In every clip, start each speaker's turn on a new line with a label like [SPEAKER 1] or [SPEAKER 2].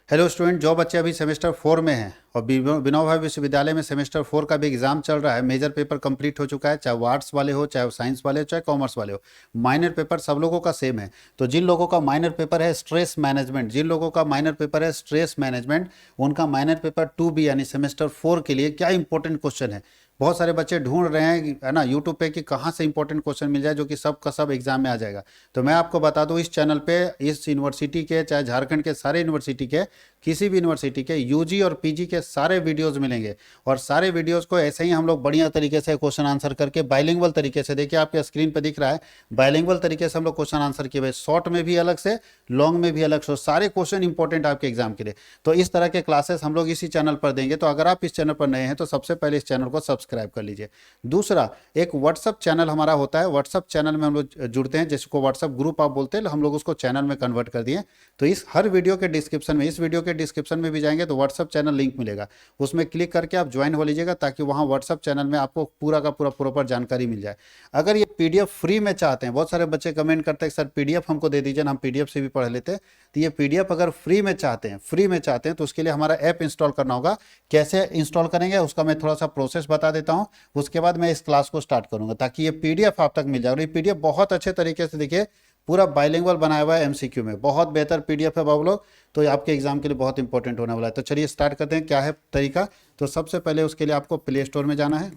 [SPEAKER 1] Hello student, जो बच्चे अभी सेमेस्टर 4 में हैं और विनोबा भावे विश्वविद्यालय में सेमेस्टर 4 का भी एग्जाम चल रहा है। मेजर पेपर कंप्लीट हो चुका है, चाहे वो आर्ट्स वाले हो, चाहे वो साइंस वाले हो, चाहे कॉमर्स वाले हो। माइनर पेपर सब लोगों का सेम है। तो जिन लोगों का माइनर पेपर है स्ट्रेस मैनेजमेंट, जिन लोगों का माइनर पेपर है स्ट्रेस मैनेजमेंट, उनका माइनर पेपर 2B यानी सेमेस्टर 4 के लिए क्या इंपॉर्टेंट क्वेश्चन है। बहुत सारे बच्चे ढूंढ रहे हैं है ना यूट्यूब पे कि कहाँ से इंपॉर्टेंट क्वेश्चन मिल जाए जो कि सब का सब एग्जाम में आ जाएगा। तो मैं आपको बता दूं, इस चैनल पे इस यूनिवर्सिटी के, चाहे झारखंड के सारे यूनिवर्सिटी के, किसी भी यूनिवर्सिटी के यूजी और पीजी के सारे वीडियोस मिलेंगे। और सारे वीडियोस को ऐसे ही हम लोग बढ़िया तरीके से क्वेश्चन आंसर करके बाइलिंगुअल तरीके से, देखिए आपके स्क्रीन पे दिख रहा है, बाइलिंगुअल तरीके से हम लोग क्वेश्चन आंसर किए हुए, शॉर्ट में भी अलग से, लॉन्ग में भी अलग से, सारे क्वेश्चन इंपॉर्टेंट आपके एग्जाम के लिए। तो इस तरह के क्लासेस हम लोग इसी चैनल पर देंगे। तो अगर आप इस चैनल पर नए हैं तो सबसे पहले इस चैनल को सब्सक्राइब कर लीजिए। दूसरा, एक व्हाट्सअप चैनल हमारा होता है, व्हाट्सअप चैनल में हम लोग जुड़ते हैं, जिसको व्हाट्सअप ग्रुप आप बोलते हैं, हम लोग उसको चैनल में कन्वर्ट कर दिए। तो इस हर वीडियो के डिस्क्रिप्शन में, इस वीडियो के डिस्क्रिप्शन में भी जाएंगे तो व्हाट्सअप चैनल लिंक मिलेगा, उसमें क्लिक करके आप ज्वाइन हो लीजिएगा, ताकि वहाँ व्हाट्सअप चैनल में आपको पूरा का पूरा प्रॉपर जानकारी मिल जाए। अगर ये पीडीएफ फ्री में चाहते हैं, बहुत सारे बच्चे कमेंट करते हैं सर पीडीएफ हमको दे दीजिए ना, हम पीडीएफ से भी पढ़ लेते हैं। तो ये पीडीएफ अगर फ्री में चाहते हैं, तो उसके लिए हमारा ऐप इंस्टॉल करना होगा। कैसे इंस्टॉल करेंगे उसका मैं थोड़ा सा प्रोसेस बता देता हूँ, उसके बाद मैं इस क्लास को स्टार्ट करूंगा, ताकि ये पीडीएफ आप तक मिल जाए। और ये पीडीएफ बहुत अच्छे तरीके से, देखिए पूरा बाइलिंगुअल बनाया हुआ है, एमसीक्यू में बहुत बेहतर पीडीएफ है बाबू लोग। तो ये आपके एग्जाम के लिए बहुत इंपॉर्टेंट होने वाला है। तो चलिए स्टार्ट करते हैं, क्या है तरीका। तो सबसे पहले उसके लिए आपको प्ले स्टोर में जाना है।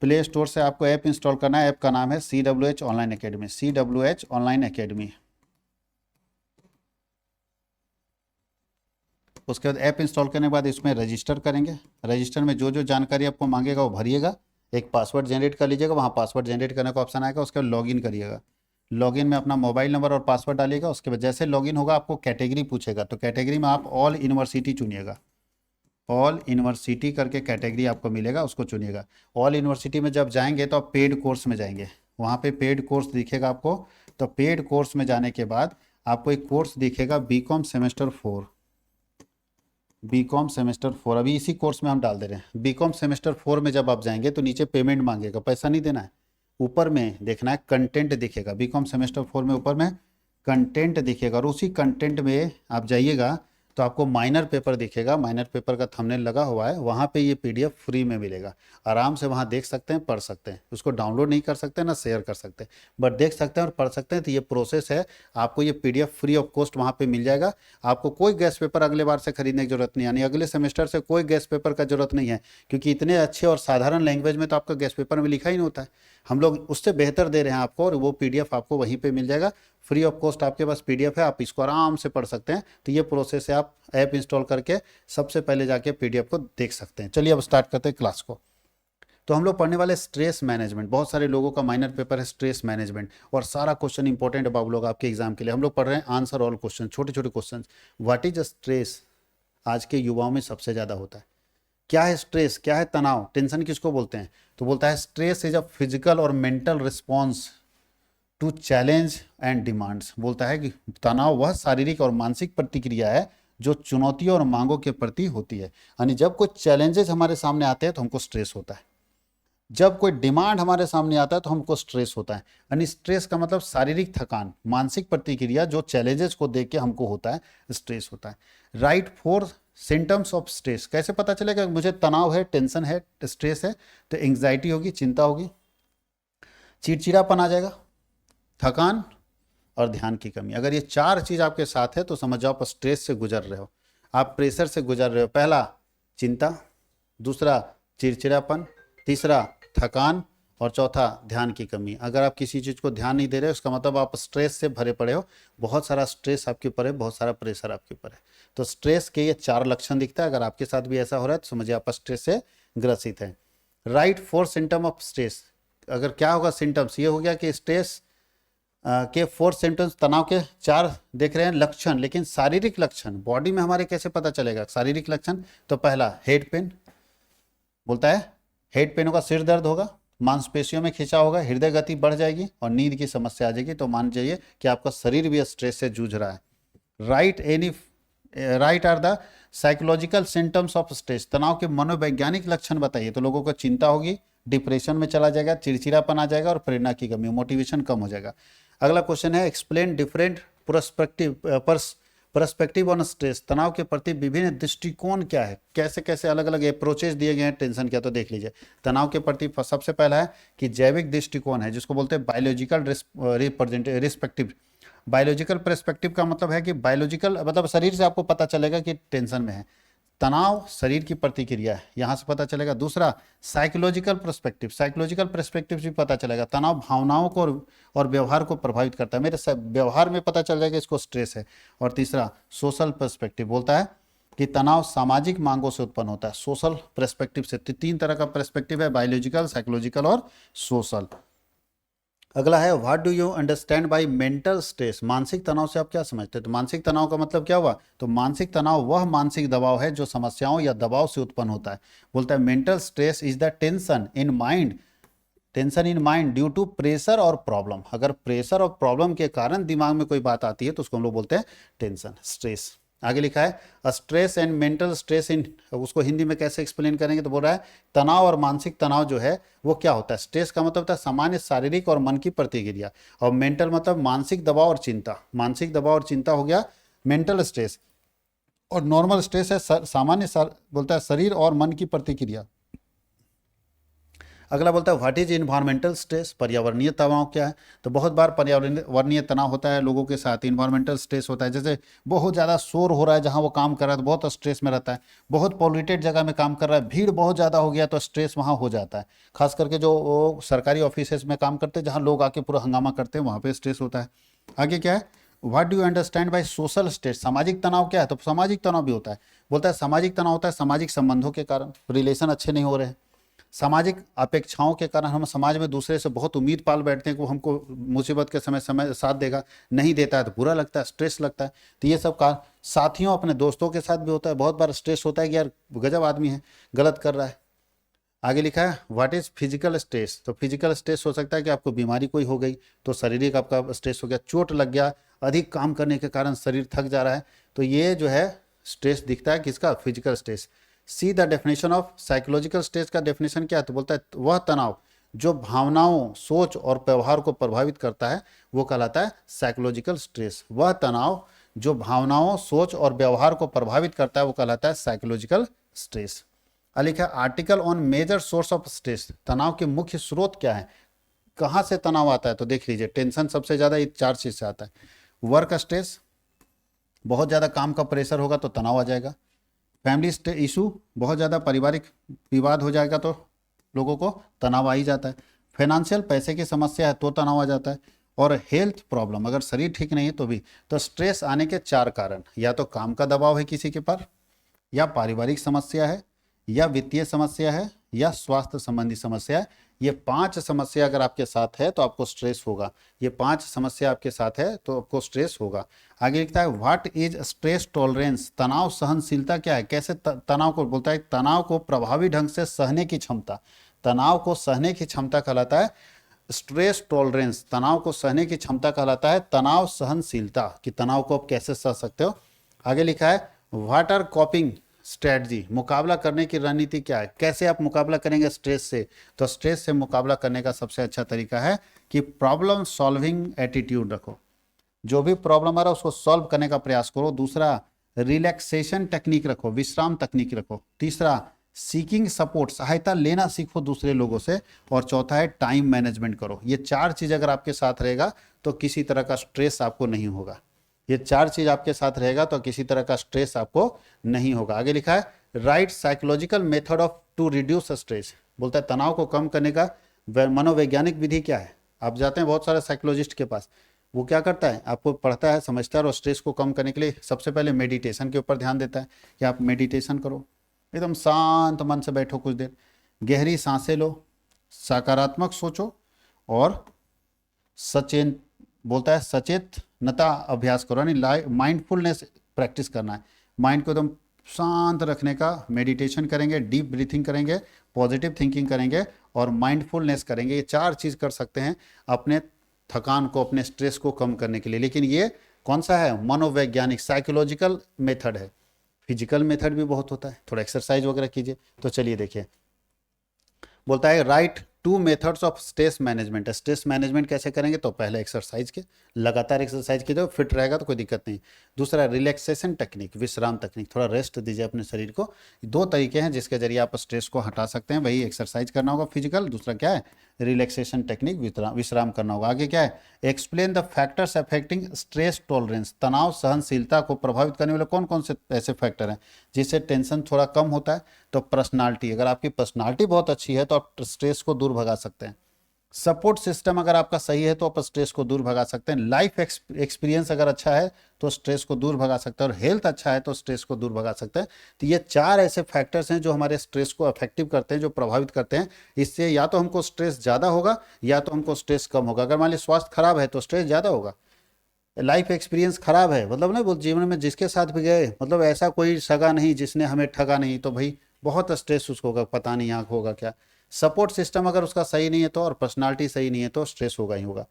[SPEAKER 1] प्ले स्टोर से आपको ऐप इंस्टॉल करना है। ऐप का नाम है CWH online academy, CWH online academy. उसके बाद ऐप इंस्टॉल करने के बाद इसमें रजिस्टर करेंगे। रजिस्टर में जो जो जानकारी आपको मांगेगा वो भरिएगा। एक पासवर्ड जनरेट कर लीजिएगा, वहाँ पासवर्ड जनरेट करने का ऑप्शन आएगा, उसके बाद लॉगिन करिएगा। लॉगिन में अपना मोबाइल नंबर और पासवर्ड डालिएगा। उसके बाद जैसे लॉगिन होगा आपको कैटेगरी पूछेगा, तो कैटेगरी में आप ऑल यूनिवर्सिटी चुनिएगा। ऑल यूनिवर्सिटी करके कैटेगरी आपको मिलेगा, उसको चुनिएगा। ऑल यूनिवर्सिटी में जब जाएंगे तो आप पेड कोर्स में जाएंगे, वहाँ पे पेड कोर्स दिखेगा आपको। तो पेड कोर्स में जाने के बाद आपको एक कोर्स दिखेगा बीकॉम सेमेस्टर 4, बीकॉम सेमेस्टर 4। अभी इसी कोर्स में हम डाल दे रहे हैं। बीकॉम सेमेस्टर 4 में जब आप जाएंगे तो नीचे पेमेंट मांगेगा, पैसा नहीं देना है। ऊपर में देखना है कंटेंट दिखेगा, बीकॉम सेमेस्टर 4 में ऊपर में कंटेंट दिखेगा, और उसी कंटेंट में आप जाइएगा तो आपको माइनर पेपर दिखेगा। माइनर पेपर का थंबनेल लगा हुआ है, वहाँ पे ये पीडीएफ फ्री में मिलेगा। आराम से वहाँ देख सकते हैं, पढ़ सकते हैं। उसको डाउनलोड नहीं कर सकते ना शेयर कर सकते, बट देख सकते हैं और पढ़ सकते हैं। तो ये प्रोसेस है, आपको ये पीडीएफ फ्री ऑफ कॉस्ट वहाँ पे मिल जाएगा। आपको कोई गेस्ट पेपर अगले बार से खरीदने की जरूरत नहीं, यानी अगले सेमेस्टर से कोई गेस्ट पेपर का जरूरत नहीं है, क्योंकि इतने अच्छे और साधारण लैंग्वेज में तो आपका गेस्ट पेपर में लिखा ही नहीं होता है। हम लोग उससे बेहतर दे रहे हैं आपको, और वो पीडीएफ आपको वहीं पे मिल जाएगा फ्री ऑफ कॉस्ट। आपके पास पीडीएफ है, आप इसको आराम से पढ़ सकते हैं। तो ये प्रोसेस है, आप ऐप इंस्टॉल करके सबसे पहले जाके पीडीएफ को देख सकते हैं। चलिए अब स्टार्ट करते हैं क्लास को। तो हम लोग पढ़ने वाले स्ट्रेस मैनेजमेंट। बहुत सारे लोगों का माइनर पेपर है स्ट्रेस मैनेजमेंट, और सारा क्वेश्चन इंपॉर्टेंट है बाबू लोग आपके एग्जाम के लिए। हम लोग पढ़ रहे हैं आंसर ऑल क्वेश्चन, छोटे छोटे क्वेश्चन। व्हाट इज स्ट्रेस, आज के युवाओं में सबसे ज़्यादा होता है। क्या है स्ट्रेस, क्या है तनाव, टेंशन किसको बोलते हैं। तो बोलता है स्ट्रेस इज अ फिजिकल और mental response to challenge and demands. बोलता है कि तनाव वह शारीरिक और मानसिक प्रतिक्रिया है जो चुनौतियों और मांगों के प्रति होती है। यानी जब कोई चैलेंजेस हमारे सामने आते हैं तो हमको स्ट्रेस होता है, जब कोई डिमांड हमारे सामने आता है तो हमको स्ट्रेस होता है। यानी स्ट्रेस का मतलब शारीरिक थकान, मानसिक प्रतिक्रिया जो चैलेंजेस को देख के हमको होता है, स्ट्रेस होता है। Right 4 symptoms of stress. कैसे पता चलेगा मुझे तनाव है, टेंशन है, स्ट्रेस है। तो एंग्जाइटी होगी, चिंता होगी, चिड़चिड़ापन आ जाएगा, थकान और ध्यान की कमी। अगर ये 4 चीज आपके साथ है तो समझ जाओ आप स्ट्रेस से गुजर रहे हो, आप प्रेशर से गुजर रहे हो। पहला चिंता, दूसरा चिड़चिड़ापन, तीसरा थकान, और चौथा ध्यान की कमी। अगर आप किसी चीज़ को ध्यान नहीं दे रहे हो, उसका मतलब आप स्ट्रेस से भरे पड़े हो। बहुत सारा स्ट्रेस आपके ऊपर है, बहुत सारा प्रेशर आपके ऊपर है। तो स्ट्रेस के ये 4 लक्षण दिखता है। अगर आपके साथ भी ऐसा हो रहा है तो समझिए आप स्ट्रेस से ग्रसित है। Right 4 symptom of stress. अगर क्या होगा सिम्टम्स, ये हो गया कि स्ट्रेस के 4 सिम्टम्स, तनाव के 4 देख रहे हैं लक्षण, लेकिन शारीरिक लक्षण बॉडी में हमारे कैसे पता चलेगा शारीरिक लक्षण। तो पहला हेड पेन, बोलता है हेड पेन होगा, सिर दर्द होगा, मांसपेशियों में खिंचाव होगा, हृदय गति बढ़ जाएगी और नींद की समस्या आ जाएगी। तो मान जाइए कि आपका शरीर भी स्ट्रेस से जूझ रहा है। Write are the psychological symptoms of stress. तनाव के मनोवैज्ञानिक लक्षण बताइए। तो लोगों को चिंता होगी, डिप्रेशन में चला जाएगा, चिड़चिड़ापन आ जाएगा और प्रेरणा की कमी, मोटिवेशन कम हो जाएगा। अगला क्वेश्चन है explain different perspective on stress, तनाव के प्रति विभिन्न दृष्टिकोण क्या है, कैसे कैसे अलग अलग अप्रोचेज दिए गए हैं टेंशन के। तो देख लीजिए, तनाव के प्रति सबसे पहला है कि जैविक दृष्टिकोण है, जिसको बोलते हैं बायोलॉजिकल रिस्पेक्टिव। बायोलॉजिकल पर्सपेक्टिव का मतलब है कि बायोलॉजिकल मतलब शरीर से आपको पता चलेगा कि टेंशन में है। तनाव शरीर की प्रतिक्रिया है, यहाँ से पता चलेगा। दूसरा साइकोलॉजिकल पर्सपेक्टिव, साइकोलॉजिकल पर्सपेक्टिव से पता चलेगा तनाव भावनाओं को और व्यवहार को प्रभावित करता है, मेरे व्यवहार में पता चल जाएगा इसको स्ट्रेस है। और तीसरा सोशल पर्सपेक्टिव बोलता है कि तनाव सामाजिक मांगों से उत्पन्न होता है, सोशल पर्सपेक्टिव से। तीन तरह का पर्सपेक्टिव है, बायोलॉजिकल, साइकोलॉजिकल और सोशल। अगला है what do you understand by mental stress, मानसिक तनाव से आप क्या समझते हैं। तो मानसिक तनाव का मतलब क्या हुआ, तो मानसिक तनाव वह मानसिक दबाव है जो समस्याओं या दबाव से उत्पन्न होता है। बोलता है mental stress is the tension in mind, tension in mind due to pressure और प्रॉब्लम। अगर प्रेशर और प्रॉब्लम के कारण दिमाग में कोई बात आती है तो उसको हम लोग बोलते हैं टेंशन, स्ट्रेस। आगे लिखा है stress and mental stress in, उसको हिंदी में कैसे एक्सप्लेन करेंगे, तो बोल रहा है तनाव और मानसिक तनाव जो है वो क्या होता है। स्ट्रेस का मतलब होता है सामान्य शारीरिक और मन की प्रतिक्रिया, और मेंटल मतलब मानसिक दबाव और चिंता। मानसिक दबाव और चिंता हो गया मेंटल स्ट्रेस, और नॉर्मल स्ट्रेस है सामान्य बोलता है शरीर और मन की प्रतिक्रिया। अगला बोलता है व्हाट इज इन्वायरमेंटल स्ट्रेस, पर्यावरणीय तनाव क्या है। तो बहुत बार पर्यावरणीय तनाव होता है लोगों के साथ, इन्वायरमेंटल स्ट्रेस होता है, जैसे बहुत ज़्यादा शोर हो रहा है जहाँ वो काम कर रहा है तो बहुत स्ट्रेस में रहता है। बहुत पॉल्यूटेड जगह में काम कर रहा है, भीड़ बहुत ज़्यादा हो गया तो स्ट्रेस वहाँ हो जाता है। खास करके जो सरकारी ऑफिस में काम करते हैं जहाँ लोग आके पूरा हंगामा करते हैं वहाँ पर स्ट्रेस होता है। आगे क्या है, what do you understand by social stress, सामाजिक तनाव क्या है। तो सामाजिक तनाव भी होता है, बोलता है सामाजिक तनाव होता है सामाजिक संबंधों के कारण, रिलेशन अच्छे नहीं हो रहे हैं, सामाजिक अपेक्षाओं के कारण हम समाज में दूसरे से बहुत उम्मीद पाल बैठते हैं कि वो हमको मुसीबत के समय साथ देगा, नहीं देता है तो बुरा लगता है, स्ट्रेस लगता है। तो ये सब का साथियों अपने दोस्तों के साथ भी होता है, बहुत बार स्ट्रेस होता है कि यार गजब आदमी है, गलत कर रहा है। आगे लिखा है व्हाट इज फिजिकल स्ट्रेस, तो फिजिकल स्ट्रेस हो सकता है कि आपको बीमारी कोई हो गई तो शारीरिक आपका स्ट्रेस हो गया, चोट लग गया, अधिक काम करने के कारण शरीर थक जा रहा है, तो ये जो है स्ट्रेस दिखता है किसका, physical stress. See the definition of psychological stress का डेफिनेशन क्या है, तो बोलता है वह तनाव जो भावनाओं, सोच और व्यवहार को प्रभावित करता है वो कहलाता है साइकोलॉजिकल स्ट्रेस। वह तनाव जो भावनाओं, सोच और व्यवहार को प्रभावित करता है वो कहलाता है साइकोलॉजिकल स्ट्रेस। लिखा article on major source of stress, तनाव के मुख्य स्रोत क्या है, कहाँ से तनाव आता है। तो देख लीजिए टेंशन सबसे ज़्यादा ये चार चीज़ से आता है। वर्क स्ट्रेस, बहुत ज़्यादा काम का प्रेशर होगा तो तनाव आ जाएगा। फैमिली इशू, बहुत ज़्यादा पारिवारिक विवाद हो जाएगा तो लोगों को तनाव आ ही जाता है। फाइनेंशियल, पैसे की समस्या है तो तनाव आ जाता है। और हेल्थ प्रॉब्लम, अगर शरीर ठीक नहीं है तो भी। तो स्ट्रेस आने के चार कारण, या तो काम का दबाव है किसी के पर, या पारिवारिक समस्या है, या वित्तीय समस्या है, या स्वास्थ्य संबंधी समस्या है। ये पांच समस्या अगर आपके साथ है तो आपको स्ट्रेस होगा। ये पांच समस्या आपके साथ है तो आपको स्ट्रेस होगा। आगे लिखता है व्हाट इज स्ट्रेस टॉलरेंस, तनाव सहनशीलता क्या है, कैसे तनाव को बोलता है, तनाव को प्रभावी ढंग से सहने की क्षमता, तनाव को सहने की क्षमता कहलाता है स्ट्रेस टॉलरेंस। तनाव को सहने की क्षमता कहलाता है तनाव सहनशीलता, कि तनाव को आप कैसे सह सकते हो। आगे लिखा है व्हाट आर कॉपिंग स्ट्रेटजी, मुकाबला करने की रणनीति क्या है, कैसे आप मुकाबला करेंगे स्ट्रेस से। तो स्ट्रेस से मुकाबला करने का सबसे अच्छा तरीका है कि प्रॉब्लम सॉल्विंग एटीट्यूड रखो, जो भी प्रॉब्लम आ रहा है उसको सॉल्व करने का प्रयास करो। दूसरा रिलैक्सेशन टेक्निक रखो, विश्राम तकनीक रखो। तीसरा सीकिंग सपोर्ट, सहायता लेना सीखो दूसरे लोगों से। और चौथा है टाइम मैनेजमेंट करो। ये चार चीज़ अगर आपके साथ रहेगा तो किसी तरह का स्ट्रेस आपको नहीं होगा। ये चार चीज आपके साथ रहेगा तो किसी तरह का स्ट्रेस आपको नहीं होगा। आगे लिखा है write psychological method of to reduce stress, बोलता है तनाव को कम करने का मनोवैज्ञानिक विधि क्या है। आप जाते हैं बहुत सारे साइकोलॉजिस्ट के पास, वो क्या करता है, आपको पढ़ता है, समझता है, और स्ट्रेस को कम करने के लिए सबसे पहले मेडिटेशन के ऊपर ध्यान देता है कि आप मेडिटेशन करो, एकदम शांत मन से बैठो, कुछ देर गहरी सांसें लो, सकारात्मक सोचो, और सचेत, बोलता है सचेतनता अभ्यास करो, यानी माइंडफुलनेस प्रैक्टिस करना है। माइंड को एकदम शांत रखने का मेडिटेशन करेंगे, डीप ब्रीथिंग करेंगे, पॉजिटिव थिंकिंग करेंगे और माइंडफुलनेस करेंगे। ये चार चीज़ कर सकते हैं अपने थकान को, अपने स्ट्रेस को कम करने के लिए। लेकिन ये कौन सा है, मनोवैज्ञानिक साइकोलॉजिकल मेथड है। फिजिकल मेथड भी बहुत होता है, थोड़ा एक्सरसाइज वगैरह कीजिए। तो चलिए देखिए, बोलता है right two methods of stress management है। स्ट्रेस मैनेजमेंट कैसे करेंगे? तो पहले एक्सरसाइज के, लगातार एक्सरसाइज कीजिए, फिट रहेगा तो कोई दिक्कत नहीं। दूसरा रिलैक्सेशन टेक्निक, विश्राम तकनीक, थोड़ा रेस्ट दीजिए अपने शरीर को। दो तरीके हैं जिसके जरिए आप स्ट्रेस को हटा सकते हैं। वही एक्सरसाइज करना होगा फिजिकल, दूसरा क्या है? रिलैक्सेशन टेक्निक, विश्राम करना होगा। आगे क्या है? Explain the factors affecting stress tolerance, तनाव सहनशीलता को प्रभावित करने वाले कौन कौन से ऐसे फैक्टर हैं जिससे टेंशन थोड़ा कम होता है? तो पर्सनालिटी, अगर आपकी पर्सनालिटी बहुत अच्छी है तो आप स्ट्रेस को दूर भगा सकते हैं। सपोर्ट सिस्टम अगर आपका सही है तो आप स्ट्रेस को दूर भगा सकते हैं। लाइफ एक्सपीरियंस अगर अच्छा है तो स्ट्रेस को दूर भगा सकते हैं, और हेल्थ अच्छा है तो स्ट्रेस को दूर भगा सकते हैं। तो ये चार ऐसे फैक्टर्स हैं जो हमारे स्ट्रेस को अफेक्टिव करते हैं, जो प्रभावित करते हैं। इससे या तो हमको स्ट्रेस ज़्यादा होगा या तो हमको स्ट्रेस कम होगा। अगर मान लीजिए स्वास्थ्य खराब है तो स्ट्रेस ज़्यादा होगा। लाइफ एक्सपीरियंस खराब है मतलब ना, वो जीवन में जिसके साथ भी गए, मतलब ऐसा कोई सगा नहीं जिसने हमें ठगा नहीं, तो भाई बहुत स्ट्रेस उसको होगा, पता नहीं आँख होगा क्या। सपोर्ट सिस्टम अगर उसका सही नहीं है तो, और पर्सनालिटी सही नहीं है तो स्ट्रेस होगा ही होगा।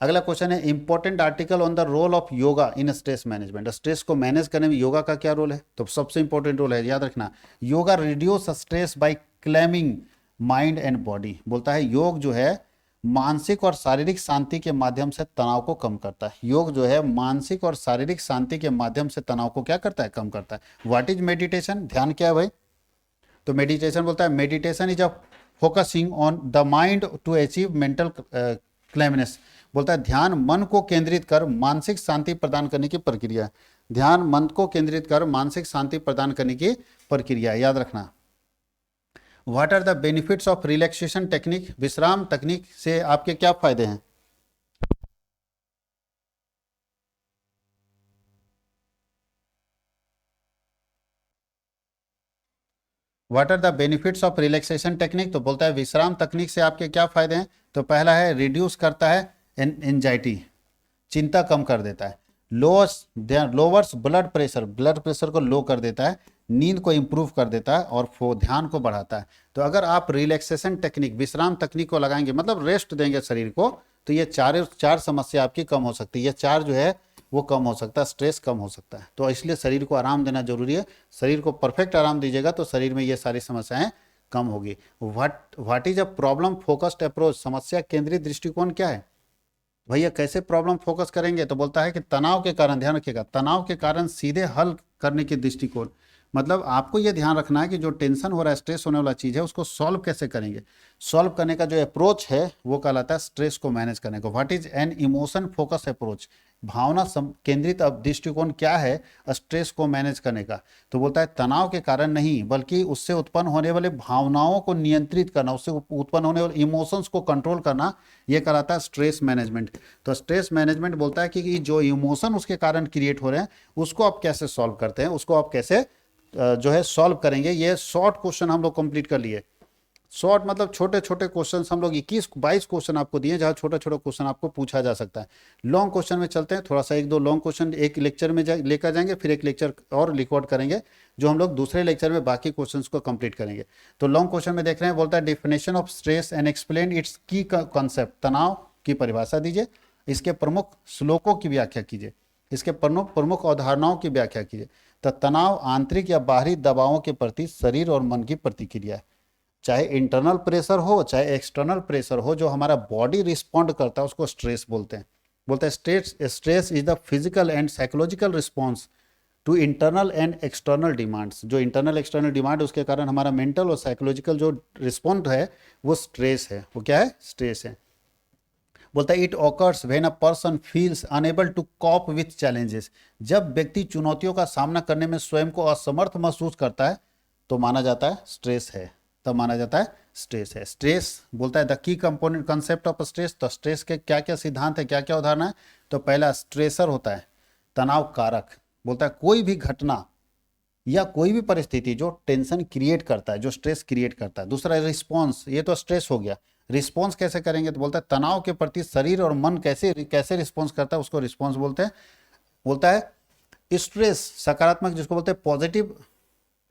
[SPEAKER 1] अगला क्वेश्चन है important article on the role of yoga in stress management. Stress को मैनेज करने में योगा का क्या रोल है? तो सबसे इंपॉर्टेंट रोल है, याद रखना, yoga reduce stress by calming mind and body. बोलता है योग जो है मानसिक और शारीरिक शांति के माध्यम से तनाव को कम करता है। योग जो है मानसिक और शारीरिक शांति के माध्यम से तनाव को क्या करता है? कम करता है। What is meditation? ध्यान क्या है भाई? तो मेडिटेशन बोलता है meditation is a focusing on the mind to achieve mental calmness. बोलता है ध्यान मन को केंद्रित कर मानसिक शांति प्रदान करने की प्रक्रिया है। ध्यान मन को केंद्रित कर मानसिक शांति प्रदान करने की प्रक्रिया है, याद रखना। What are the benefits of relaxation technique? विश्राम तकनीक से आपके क्या फायदे हैं? What are the benefits of relaxation technique? तो बोलता है विश्राम तकनीक से आपके क्या फायदे हैं? तो पहला है रिड्यूस करता है एंजाइटी, चिंता कम कर देता है। Lowers blood pressure, blood pressure को लो कर देता है। नींद को इंप्रूव कर देता है और ध्यान को बढ़ाता है। तो अगर आप रिलैक्सेशन टेक्निक, विश्राम तकनीक को लगाएंगे, मतलब रेस्ट देंगे शरीर को, तो ये चार समस्या आपकी कम हो सकती है। ये चार जो है वो कम हो सकता है, स्ट्रेस कम हो सकता है। तो इसलिए शरीर को आराम देना जरूरी है। शरीर को परफेक्ट आराम दीजिएगा तो शरीर में ये सारी समस्याएं कम होगी। What is a problem focused approach? समस्या केंद्रित दृष्टिकोण क्या है? भैया कैसे प्रॉब्लम फोकस करेंगे? तो बोलता है कि तनाव के कारण, ध्यान रखिएगा, तनाव के कारण सीधे हल करने के दृष्टिकोण। मतलब आपको यह ध्यान रखना है कि जो टेंशन हो रहा है, स्ट्रेस होने वाला चीज़ है, उसको सॉल्व कैसे करेंगे। सॉल्व करने का जो अप्रोच है वो कहलाता है स्ट्रेस को मैनेज करने को। What is an emotion focus approach? भावना केंद्रित दृष्टिकोण क्या है स्ट्रेस को मैनेज करने का? तो बोलता है तनाव के कारण नहीं बल्कि उससे उत्पन्न होने वाले भावनाओं को नियंत्रित करना, उससे उत्पन्न होने वाले इमोशंस को कंट्रोल करना, यह कहलाता है स्ट्रेस मैनेजमेंट। तो स्ट्रेस मैनेजमेंट बोलता है कि जो इमोशन उसके कारण क्रिएट हो रहे हैं उसको आप कैसे सॉल्व करते हैं, उसको आप कैसे जो है सॉल्व करेंगे। ये शॉर्ट क्वेश्चन हम लोग कंप्लीट कर लिए। शॉर्ट मतलब छोटे छोटे क्वेश्चन हम लोग 21-22 क्वेश्चन आपको दिए जहाँ छोटे छोटे क्वेश्चन आपको पूछा जा सकता है। लॉन्ग क्वेश्चन में चलते हैं, थोड़ा सा एक दो लॉन्ग क्वेश्चन एक लेक्चर में लेकर जाएंगे, फिर एक लेक्चर और रिकॉर्ड करेंगे जो हम लोग दूसरे लेक्चर में बाकी क्वेश्चन को कंप्लीट करेंगे। तो लॉन्ग क्वेश्चन में देख रहे हैं, बोलता है definition of stress and explain it's की कॉन्सेप्ट। तनाव की परिभाषा दीजिए, इसके प्रमुख श्लोकों की व्याख्या कीजिए, इसके प्रमुख अवधारणाओं की व्याख्या कीजिए। तो तनाव आंतरिक या बाहरी दबावों के प्रति शरीर और मन की प्रतिक्रिया है। चाहे इंटरनल प्रेशर हो चाहे एक्सटर्नल प्रेशर हो, जो हमारा बॉडी रिस्पॉन्ड करता है उसको स्ट्रेस बोलते हैं। बोलते हैं stress is the physical and psychological response to internal and external demands. जो इंटरनल एक्सटर्नल डिमांड उसके कारण हमारा मेंटल और साइकोलॉजिकल जो रिस्पॉन्ड है वो स्ट्रेस है। वो क्या है? स्ट्रेस है। बोलता है it occurs when a person feels unable to cope with challenges. जब व्यक्ति चुनौतियों का सामना करने में स्वयं को असमर्थ महसूस करता है तो माना जाता है स्ट्रेस है, तब माना जाता है स्ट्रेस है। स्ट्रेस बोलता है the key component concept of stress. तो स्ट्रेस के क्या क्या सिद्धांत है, क्या क्या उदाहरण है? तो पहला स्ट्रेसर होता है तनाव कारक। बोलता है कोई भी घटना या कोई भी परिस्थिति जो टेंशन क्रिएट करता है, जो स्ट्रेस क्रिएट करता है। दूसरा रिस्पॉन्स, ये तो स्ट्रेस हो गया। रिस्पॉन्स कैसे करेंगे? तो बोलता है तनाव के प्रति शरीर और मन कैसे कैसे रिस्पॉन्स करता है उसको रिस्पॉन्स बोलते हैं। बोलता है स्ट्रेस सकारात्मक, जिसको बोलते हैं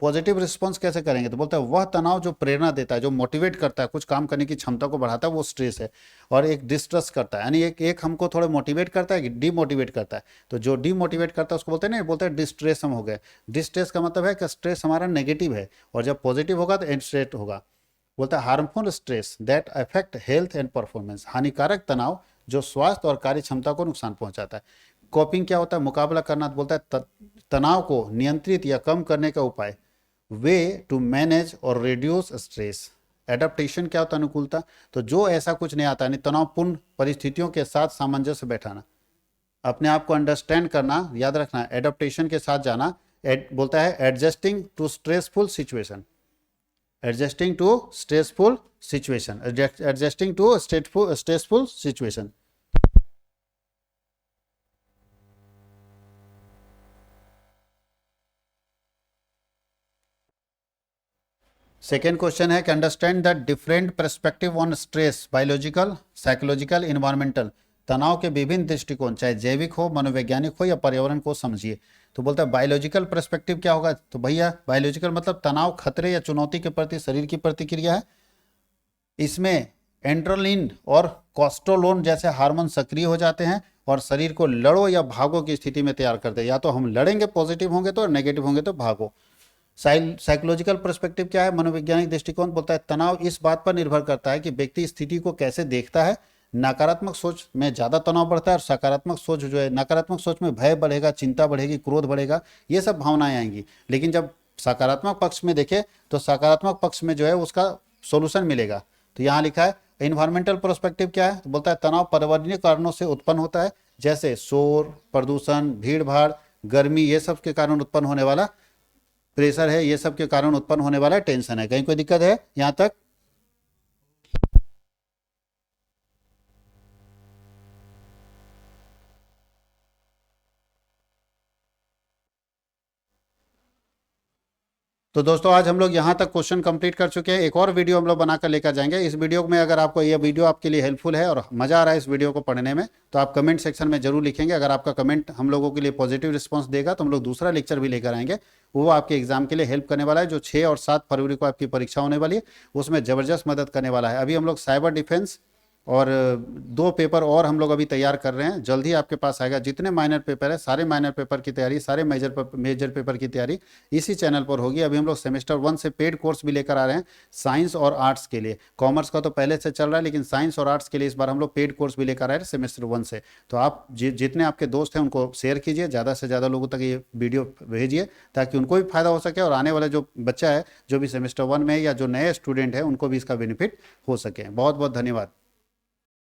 [SPEAKER 1] पॉजिटिव रिस्पॉन्स कैसे करेंगे? तो बोलता है वह तनाव जो प्रेरणा देता है, जो मोटिवेट करता है, कुछ काम करने की क्षमता को बढ़ाता है, वो स्ट्रेस है। और एक डिस्ट्रेस करता है, यानी एक हमको थोड़ा मोटिवेट करता है कि डीमोटिवेट करता है। तो जो डीमोटिवेट करता है उसको बोलते हैं ना, बोलते हैं डिस्ट्रेस हम हो गए। डिस्ट्रेस का मतलब है कि स्ट्रेस हमारा नेगेटिव है और जब पॉजिटिव होगा तो स्ट्रेस होगा। बोलता है harmful stress that affect health and performance, हानिकारक तनाव जो स्वास्थ्य और कार्य क्षमता को नुकसान पहुंचाता है। कॉपिंग क्या होता है, मुकाबला करना, तो बोलता है तनाव को नियंत्रित या कम करने का उपाय, वे टू मैनेज और रिड्यूस स्ट्रेस। एडेप्टेशन क्या होता है, अनुकूलता, तो जो ऐसा कुछ नहीं आता, यानी तनावपूर्ण परिस्थितियों के साथ सामंजस्य बैठाना, अपने आप को अंडरस्टैंड करना, याद रखना, एडेप्टेशन के साथ जाना। बोलता है adjusting to stressful situation, adjusting to stressful situation, adjusting to stressful situation. Second question है कि understand the different perspective on stress, biological, psychological, environmental, तनाव के विभिन्न दृष्टिकोण, चाहे जैविक हो, मनोवैज्ञानिक हो या पर्यावरण को समझिए। तो बोलता है बायोलॉजिकल पर्सपेक्टिव क्या होगा, तो भैया बायोलॉजिकल मतलब तनाव खतरे या चुनौती के प्रति शरीर की प्रतिक्रिया है। इसमें एंड्रेनलिन और कोस्टोलोन जैसे हार्मोन सक्रिय हो जाते हैं और शरीर को लड़ो या भागो की स्थिति में तैयार करते हैं। या तो हम लड़ेंगे पॉजिटिव होंगे तो, और नेगेटिव होंगे तो भागो। साइकोलॉजिकल पर्सपेक्टिव क्या है, मनोवैज्ञानिक दृष्टिकोण, बोलता है तनाव इस बात पर निर्भर करता है कि व्यक्ति स्थिति को कैसे देखता है। नकारात्मक सोच में ज्यादा तनाव बढ़ता है और सकारात्मक सोच जो है, नकारात्मक सोच में भय बढ़ेगा, चिंता बढ़ेगी, क्रोध बढ़ेगा, ये सब भावनाएं आएंगी। लेकिन जब सकारात्मक पक्ष में देखें तो सकारात्मक पक्ष में जो है उसका सोल्यूशन मिलेगा। तो यहाँ लिखा है इन्वायरमेंटल पर्सपेक्टिव क्या है, तो बोलता है तनाव पर्यावरणीय कारणों से उत्पन्न होता है, जैसे शोर, प्रदूषण, भीड़ भाड़, गर्मी, ये सब के कारण उत्पन्न होने वाला प्रेशर है, ये सब के कारण उत्पन्न होने वाला टेंशन है। कहीं कोई दिक्कत है यहाँ तक? तो दोस्तों आज हम लोग यहाँ तक क्वेश्चन कंप्लीट कर चुके हैं। एक और वीडियो हम लोग बनाकर लेकर जाएंगे। इस वीडियो में अगर आपको ये वीडियो आपके लिए हेल्पफुल है और मजा आ रहा है इस वीडियो को पढ़ने में, तो आप कमेंट सेक्शन में जरूर लिखेंगे। अगर आपका कमेंट हम लोगों के लिए पॉजिटिव रिस्पॉन्स देगा तो हम लोग दूसरा लेक्चर भी लेकर आएंगे, वो आपके एग्जाम के लिए हेल्प करने वाला है। जो 6 और 7 फरवरी को आपकी परीक्षा होने वाली है उसमें जबरदस्त मदद करने वाला है। अभी हम लोग साइबर डिफेंस और 2 पेपर और हम लोग अभी तैयार कर रहे हैं, जल्द ही आपके पास आएगा। जितने माइनर पेपर है सारे माइनर पेपर की तैयारी, सारे मेजर पेपर की तैयारी इसी चैनल पर होगी। अभी हम लोग सेमेस्टर 1 से पेड कोर्स भी लेकर आ रहे हैं साइंस और आर्ट्स के लिए। कॉमर्स का तो पहले से चल रहा है, लेकिन साइंस और आर्ट्स के लिए इस बार हम लोग पेड कोर्स भी लेकर आ रहे हैं सेमेस्टर 1 से। तो आप जितने आपके दोस्त हैं उनको शेयर कीजिए, ज़्यादा से ज़्यादा लोगों तक ये वीडियो भेजिए ताकि उनको भी फायदा हो सके और आने वाला जो बच्चा है जो भी सेमेस्टर 1 में या जो नए स्टूडेंट है उनको भी इसका बेनिफिट हो सके। बहुत बहुत धन्यवाद।